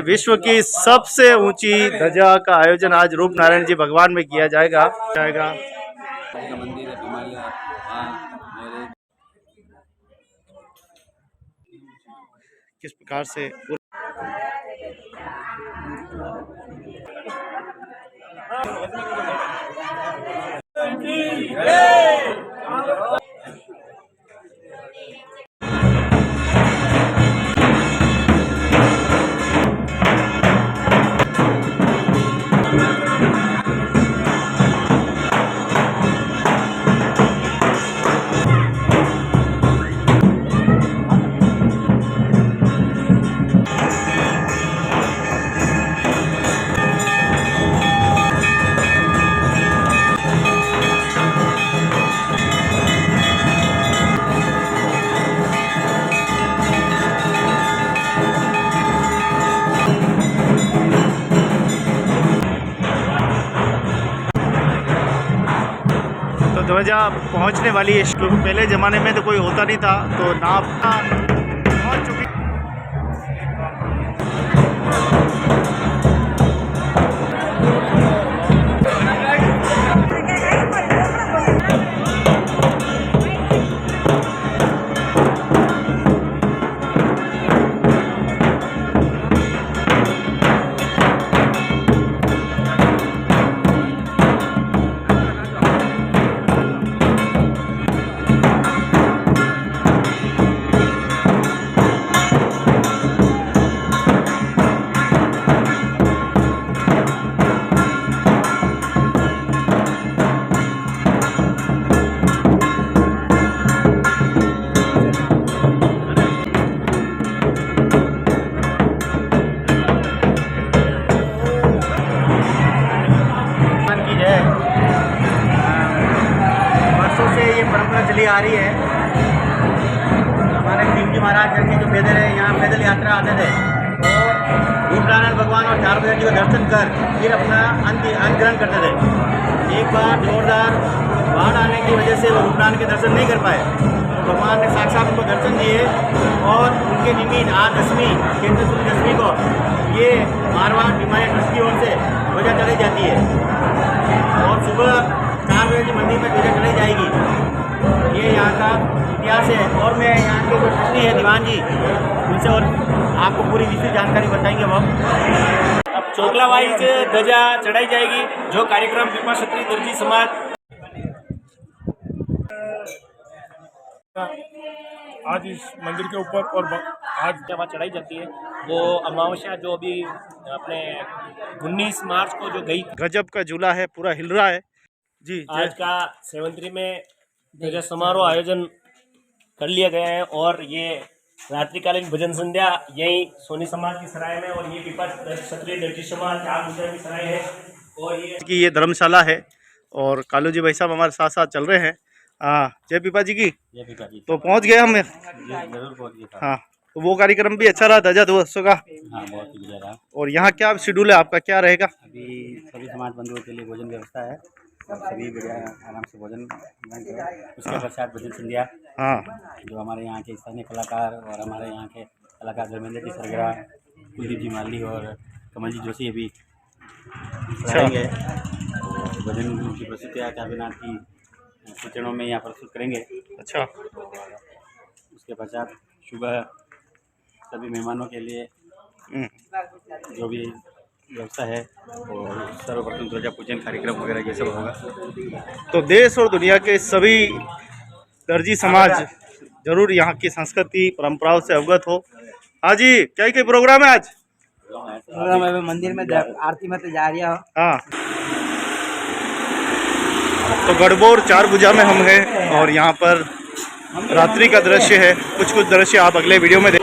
विश्व की सबसे ऊंची ध्वजा का आयोजन आज रूप नारायण जी भगवान में किया जाएगा। मंदिर है किस प्रकार से ध्वजा पहुंचने वाली है, क्योंकि पहले ज़माने में तो कोई होता नहीं था, तो नाव पहुंच चुकी। चली आ रही है। हमारे शिव जी महाराज करके जो पैदल है, यहाँ पैदल यात्रा आते थे और रूप नारायण भगवान और 4 बजे जी को दर्शन कर फिर अपना अन्न ग्रहण करते थे। एक बार जोरदार बाढ़ आने की वजह से वो रूप नारायण के दर्शन नहीं कर पाए, तो भगवान ने साक्षात उनको दर्शन दिए और उनके निमित्त आज 10वीं केंद्र शुक्ल 10वीं को ये मारवाड़ बीमारी ट्रस्ट की ओर से ध्वजा चढ़ाई जाती है और सुबह 4 बजे मंदिर में ध्वजा चढ़ाई जाएगी। ये यहाँ का इतिहास है और मैं यहाँ के जो ट्रस्टी है दीवान जी, उनसे और आपको पूरी विस्तृत जानकारी बताएंगे। अब चोकला वाइज ध्वजा चढ़ाई जाएगी, जो कार्यक्रम पिपा क्षत्रिय दर्जी समाज आज इस मंदिर के ऊपर और आज जब चढ़ाई जाती है वो अमावस्या जो अभी अपने 19 मार्च को जो गई। गजब का झूला है, पूरा हिल रहा है जी। आज का सेवंतरी में ध्वजा समारोह आयोजन कर लिया गया है और ये रात्रिकालीन भजन संध्या यही सोनी समाज की सराय में और ये पिपा क्षत्रिय दर्जी समाज 4 गुजर की सराय है और ये धर्मशाला है और कालू जी भाई साहब हमारे साथ साथ चल रहे हैं। जय पिपा जी की। जय पिपा जी। तो पहुंच गए हम। जरूर पहुंच गए। हाँ, तो वो कार्यक्रम भी अच्छा रहा ध्वजा दिवस का। हाँ, बहुत बढ़िया रहा। और यहाँ क्या शेड्यूल है आपका, क्या रहेगा? अभी सभी समाज बंधुओं के लिए भोजन व्यवस्था है और सभी बढ़िया आराम से भोजन उसके पश्चात भजन संध्या। हाँ, जो हमारे यहाँ के स्थानीय कलाकार और हमारे यहाँ के कलाकार धर्मेंद्र जी सरगरा, कुलदीप जी माली और कमल जी जोशी अभी गाएंगे। तो भजन की प्रस्तुतियाँ काव्यनाथ की सूचनाओं में यहाँ प्रस्तुत करेंगे। अच्छा। उसके पश्चात सुबह सभी मेहमानों के लिए जो भी व्यवस्था है और सर्वप्रथम ध्वजा पूजन कार्यक्रम वगैरह ये सब होगा। तो देश और दुनिया के सभी दर्जी समाज जरूर यहाँ की संस्कृति परंपराओं से अवगत हो। हाँ जी, क्या क्या प्रोग्राम है आज? प्रोग्राम है मंदिर में आरती में तो जा रही है। हाँ, तो गढ़बोर 4 भुजा में हम हैं और यहाँ पर रात्रि का दृश्य है। कुछ दृश्य आप अगले वीडियो में देख।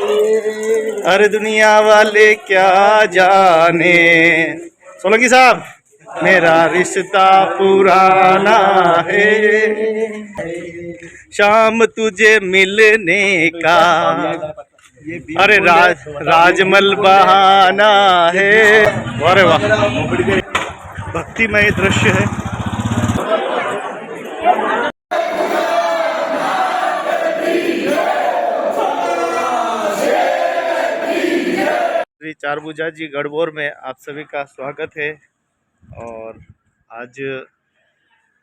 अरे दुनिया वाले क्या जाने सोलंकी साहब, मेरा रिश्ता पुराना है, शाम तुझे मिलने का अरे राजमल बहाना है। अरे वाह, भक्तिमय दृश्य है। चारभुजा जी गढ़बोर में आप सभी का स्वागत है। और आज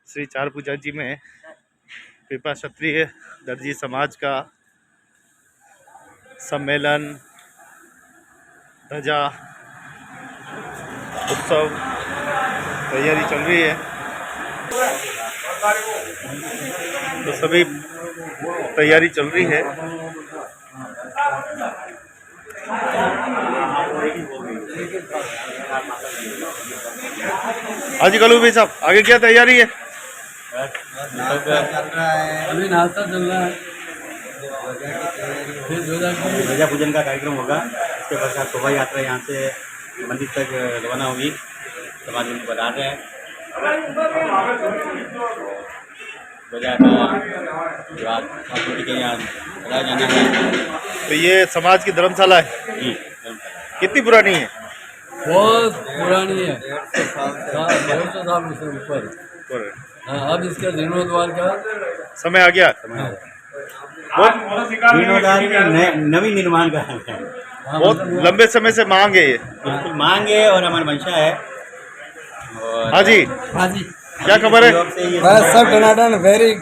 श्री चारभुजा जी में कृपा क्षत्रिय दर्जी समाज का सम्मेलन ध्वजा उत्सव तैयारी चल रही है, तो सभी तैयारी चल रही है। हाजी कलू भाई साहब, आगे क्या तैयारी है? अभी नाश्ता चल रहा है, फिर ध्वजा पूजन का कार्यक्रम होगा। इसके पश्चात शोभा यात्रा यहाँ से मंदिर तक रवाना होगी। समाज में बता रहे हैं ध्वजा का जो आज के यहाँ लगाया जाना है। तो ये समाज की धर्मशाला है जी, कितनी पुरानी है? बहुत पुरानी है, 150 साल से ऊपर। हाँ, अब इसका जीर्णोद्धार का समय आ गया। जीर्णोद्धार नवीन निर्माण का है। बहुत लंबे समय से मांग है ये। बिल्कुल मांग है और हमारी मंशा है। और हाँ जी, हाँ जी, क्या खबर है? बस सब टनाटन, वेरी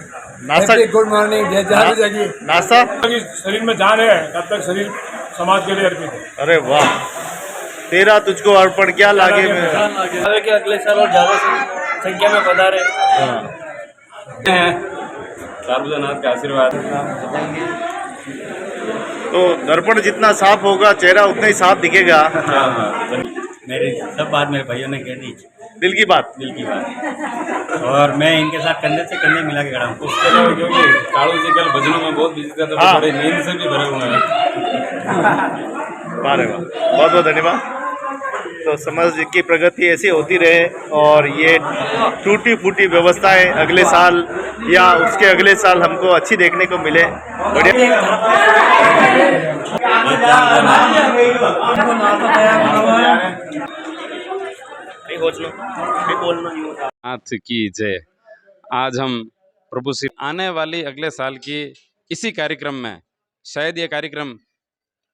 नाश्ता, गुड मॉर्निंग। नाश्ता। शरीर में जान है तब तक शरीर समाज के लिए अर्पित है। अरे वाह, तेरा तुझको अर्पण क्या लागे में। के अगले साल और ज्यादा संख्या में पधारे। चारभुजानाथ का आशीर्वाद। तो दर्पण जितना साफ होगा चेहरा उतना ही साफ दिखेगा। मेरी सब बात मेरे भाइयों ने कह दी, दिल की बात। दिल की बात, और मैं इनके साथ कंधे से कंधे मिला के खड़ा हूँ। उसके अलावा क्योंकि कालू जी कल भजनों में बहुत बिजी था, तो हाँ। बड़े नींद से भी भरे हुए हैं। वाह रे वाह, बहुत बहुत धन्यवाद। तो समाज की प्रगति ऐसी होती रहे और ये टूटी फूटी व्यवस्थाएं अगले साल या उसके अगले साल हमको अच्छी देखने को मिले। बढ़िया। नाथ की जय। आज हम प्रभु श्री आने वाली अगले साल की इसी कार्यक्रम में, शायद ये कार्यक्रम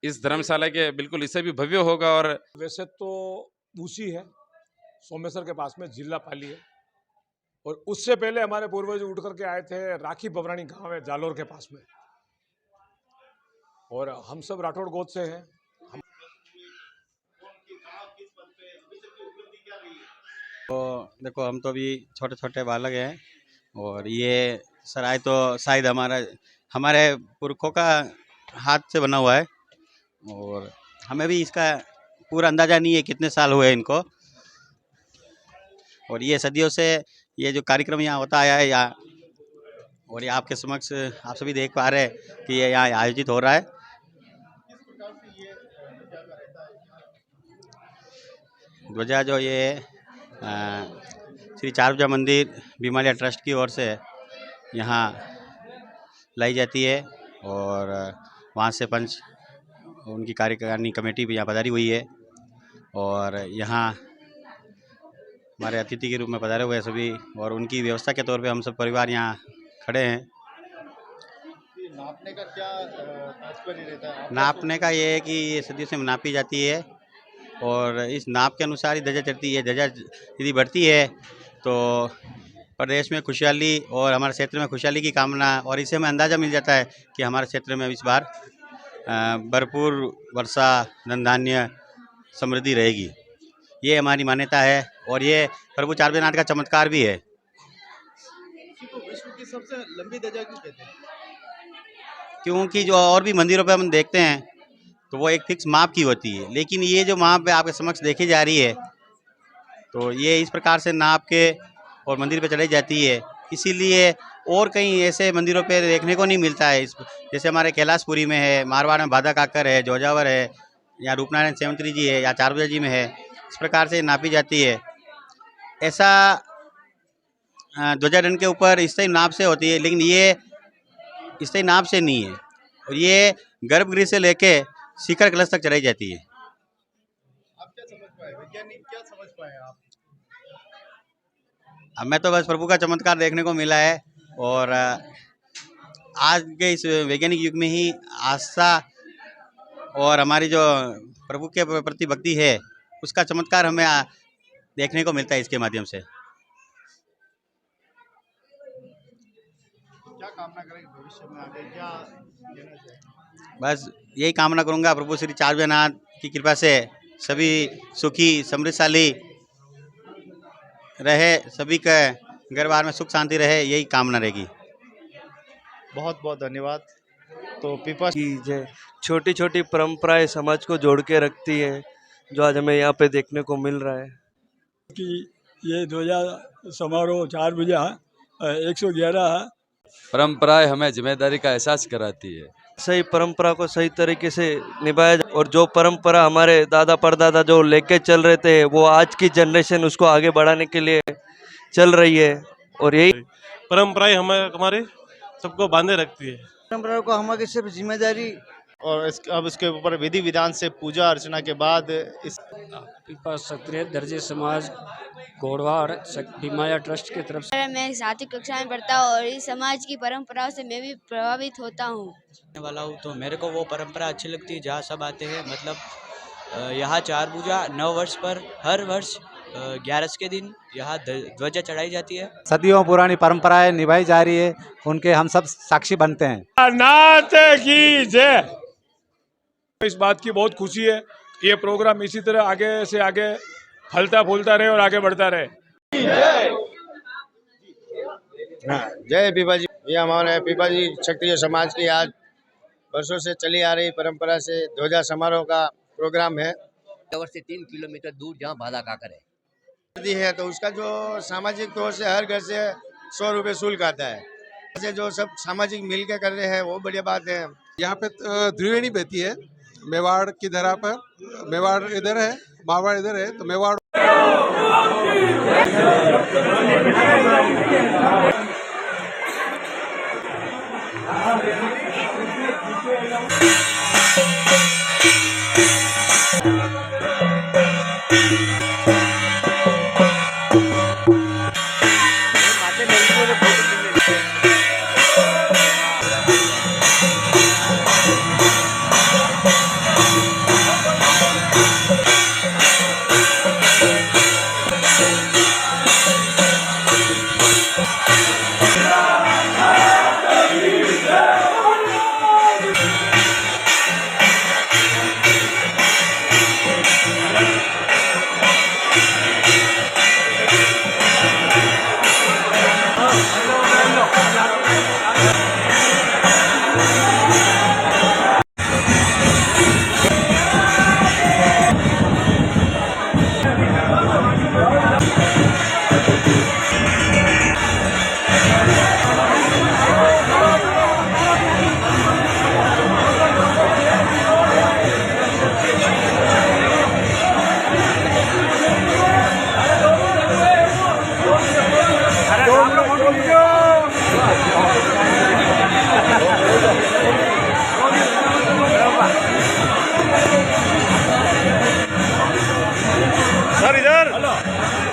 इस धर्मशाला के बिल्कुल इससे भी भव्य होगा। और वैसे तो दूसी है, सोमेश्वर के पास में जिला पाली है, और उससे पहले हमारे पूर्वज उठ करके आए थे राखी बवरानी गांव है जालोर के पास में, और हम सब राठौड़ गोद से हैं। तो देखो, हम तो अभी छोटे छोटे बालक हैं, और ये सराय तो शायद हमारे पुरखों का हाथ से बना हुआ है, और हमें भी इसका पूरा अंदाज़ा नहीं है कितने साल हुए इनको। और ये सदियों से ये जो कार्यक्रम यहाँ होता आया है यहाँ, और ये आपके समक्ष आप सभी देख पा रहे हैं कि ये यहाँ आयोजित हो रहा है। ध्वजा जो ये श्री चारभुजा मंदिर भीमालय ट्रस्ट की ओर से यहाँ लाई जाती है, और वहाँ से पंच उनकी कार्यकारिणी कमेटी भी यहाँ पधारी हुई है, और यहाँ हमारे अतिथि के रूप में पधारे हुए हैं सभी, और उनकी व्यवस्था के तौर पे हम सब परिवार यहाँ खड़े हैं। नापने का क्या तात्पर्य रहता है? नापने का ये है कि ये सदियों से नापी जाती है, और इस नाप के अनुसार ही ध्वजा चढ़ती है। ध्वजा यदि बढ़ती है तो प्रदेश में खुशहाली और हमारे क्षेत्र में खुशहाली की कामना, और इससे हमें अंदाज़ा मिल जाता है कि हमारे क्षेत्र में इस बार भरपूर वर्षा, धन धान्य, समृद्धि रहेगी। ये हमारी मान्यता है, और ये प्रभु चारभुजानाथ का चमत्कार भी है। विश्व की सबसे लंबी ध्वजा क्यों कहते हैं? क्योंकि जो और भी मंदिरों पे हम देखते हैं तो वो एक फिक्स माप की होती है, लेकिन ये जो माप पे आपके समक्ष देखी जा रही है, तो ये इस प्रकार से नाप के और मंदिर पे चढ़ाई जाती है। इसीलिए और कहीं ऐसे मंदिरों पे देखने को नहीं मिलता है। जैसे हमारे कैलाशपुरी में है, मारवाड़ में बाधा काकर है, जोजावर है, या रूपनारायण सेवंतरी जी है, या चारभुजा जी में है, इस प्रकार से नापी जाती है। ऐसा ध्वजादंड के ऊपर स्थायी नाप से होती है, लेकिन ये स्थायी नाप से नहीं है, और ये गर्भगृह से लेके शिखर कलश तक चढ़ाई जाती है। आप क्या समझ पाए, वैज्ञानिक क्या समझ पाए आप? हमें तो बस प्रभु का चमत्कार देखने को मिला है, और आज के इस वैज्ञानिक युग में ही आस्था और हमारी जो प्रभु के प्रति भक्ति है उसका चमत्कार हमें देखने को मिलता है इसके माध्यम से। क्या कामना करेंगे भविष्य में आगे, क्या लेना चाहिए? बस यही कामना करूंगा प्रभु श्री चारभुजानाथ की कृपा से सभी सुखी समृद्धशाली रहे, सभी के घर बार में सुख शांति रहे, यही कामना रहेगी। बहुत बहुत धन्यवाद। तो पीपा की जय। छोटी छोटी परंपराएं समाज को जोड़ के रखती है, जो आज हमें यहाँ पे देखने को मिल रहा है कि ये ध्वजा समारोह 4 भुजा 111 है। परंपराएं हमें जिम्मेदारी का एहसास कराती है। सही परंपरा को सही तरीके से निभाया जाए और जो परंपरा हमारे दादा परदादा जो लेके चल रहे थे वो आज की जनरेशन उसको आगे बढ़ाने के लिए चल रही है। और यही परंपराएं हमारे सबको बांधे रखती है। परंपरा को हमारी सिर्फ जिम्मेदारी और अब इसके ऊपर विधि विधान से पूजा अर्चना के बाद इस पीपा क्षत्रिय दर्जी समाज घोड़वा और भीमाया ट्रस्ट की तरफ से मैं 7वीं कक्षा में पढ़ता हूँ और इस समाज की परंपराओं से मैं भी प्रभावित होता हूँ वाला हूँ। तो मेरे को वो परंपरा अच्छी लगती है जहाँ सब आते हैं। मतलब यहाँ 4 भुजा 9 वर्ष पर हर वर्ष 11 के दिन यहाँ ध्वजा चढ़ाई जाती है। सदियों पुरानी परंपराएं निभाई जा रही है, उनके हम सब साक्षी बनते हैं। नाथ की जय। इस बात की बहुत खुशी है, ये प्रोग्राम इसी तरह आगे से आगे फलता फूलता रहे और आगे बढ़ता रहे। जय पीपाजी। ये हमारे पीपाजी क्षत्रिय समाज की आज वर्षों से चली आ रही परंपरा से ध्वजा समारोह का प्रोग्राम है। से 3 किलोमीटर दूर जहाँ बाधा काकर है तो उसका जो सामाजिक तौर से हर घर से 100 रुपये शुल्क आता है। ऐसे जो सब सामाजिक मिल के कर रहे हैं वो बढ़िया बात है। यहाँ पे त्रिवेणी बहती है मेवाड़ की धरा पर। मेवाड़ इधर है, मारवाड़ इधर है, तो मेवाड़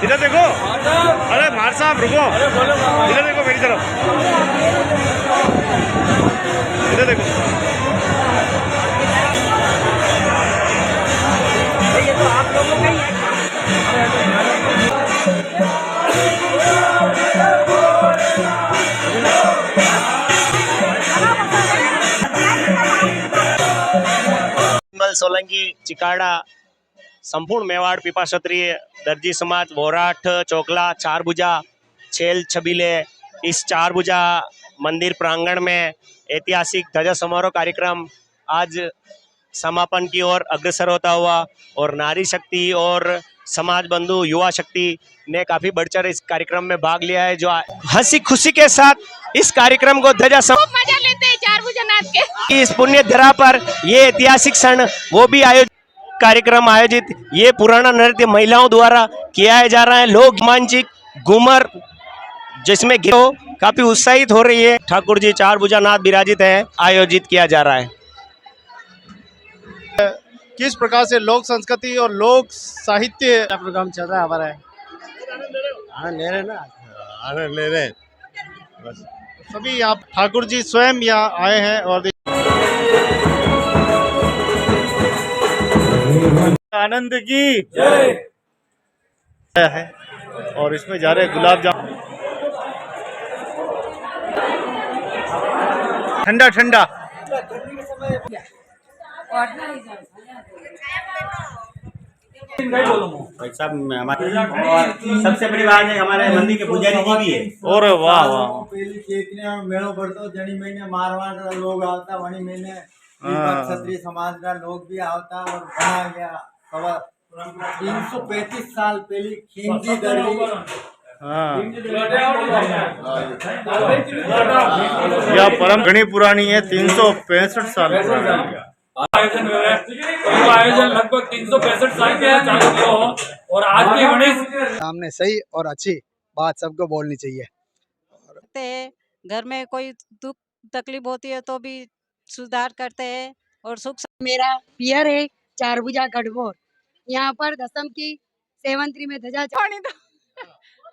इधर देखो। अरे मार साहब रुको, इधर देखो मेरी तरफ, इधर देखो। ये तो आप लोगों का ही है। सोलंकी चिकाड़ा संपूर्ण मेवाड़ पीपा क्षत्रिय दर्जी समाज बोराठ चोकला 4 भुजा छेल छबीले इस 4 भुजा मंदिर प्रांगण में ऐतिहासिक ध्वजा समारोह कार्यक्रम आज समापन की ओर अग्रसर होता हुआ और नारी शक्ति और समाज बंधु युवा शक्ति ने काफी बढ़चढ़ इस कार्यक्रम में भाग लिया है, जो हंसी खुशी के साथ इस कार्यक्रम को ध्वजा मजा लेते हैं 4 भुजा नाथ के। इस पुण्य धरा पर ये ऐतिहासिक क्षण वो भी कार्यक्रम आयोजित ये पुराना नृत्य महिलाओं द्वारा किया जा रहा है। लोग रोमांचिक घूमर जिसमें काफी उत्साहित हो रही है। ठाकुर जी 4 भुजा नाथ विराजित है, आयोजित किया जा रहा है। किस प्रकार से लोक संस्कृति और लोक साहित्य प्रोग्राम चल रहा है हमारा। आनंद ले रहे बस सभी यहाँ ठाकुर जी स्वयं यहाँ आए हैं और आनंद की जय है। और इसमें जा रहे गुलाब जामुन ठंडा ठंडा। भाई साहब हमारे और सबसे बड़ी बात है हमारे मंदिर के पुजारी जी भी है। और वाह वाह मेड़ो पड़तो जनी महीने मारवाड़ रा लोग आवता वणी महीने क्षत्रिय समाज रा लोग भी आवता और बना गया सवा 335 साल पहली खिंजी दरवी यह परम घनी पुरानी है 365 साल पुरानी। आयोजन हुआ है तो वो आयोजन लगभग 365 साल के चालू हुआ हो और आज भी गणेश सामने सही और अच्छी बात सबको बोलनी चाहिए। घर में कोई दुख तकलीफ होती है तो भी सुधार करते हैं और सुख। मेरा पियर है चारभुजा गढ़बोर। यहाँ पर दसम की सेवंतरी में ध्वजा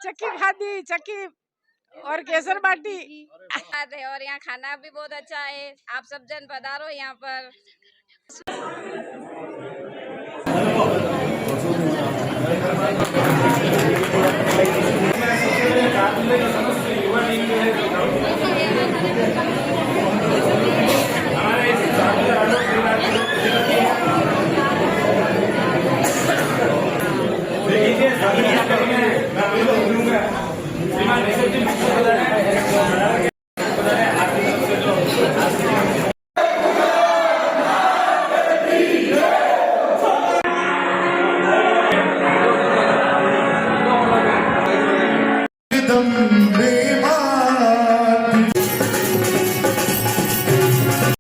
चक्की खादी चक्की और केसर बाटी और यहाँ खाना भी बहुत अच्छा है। आप सब जन पधारो यहाँ पर।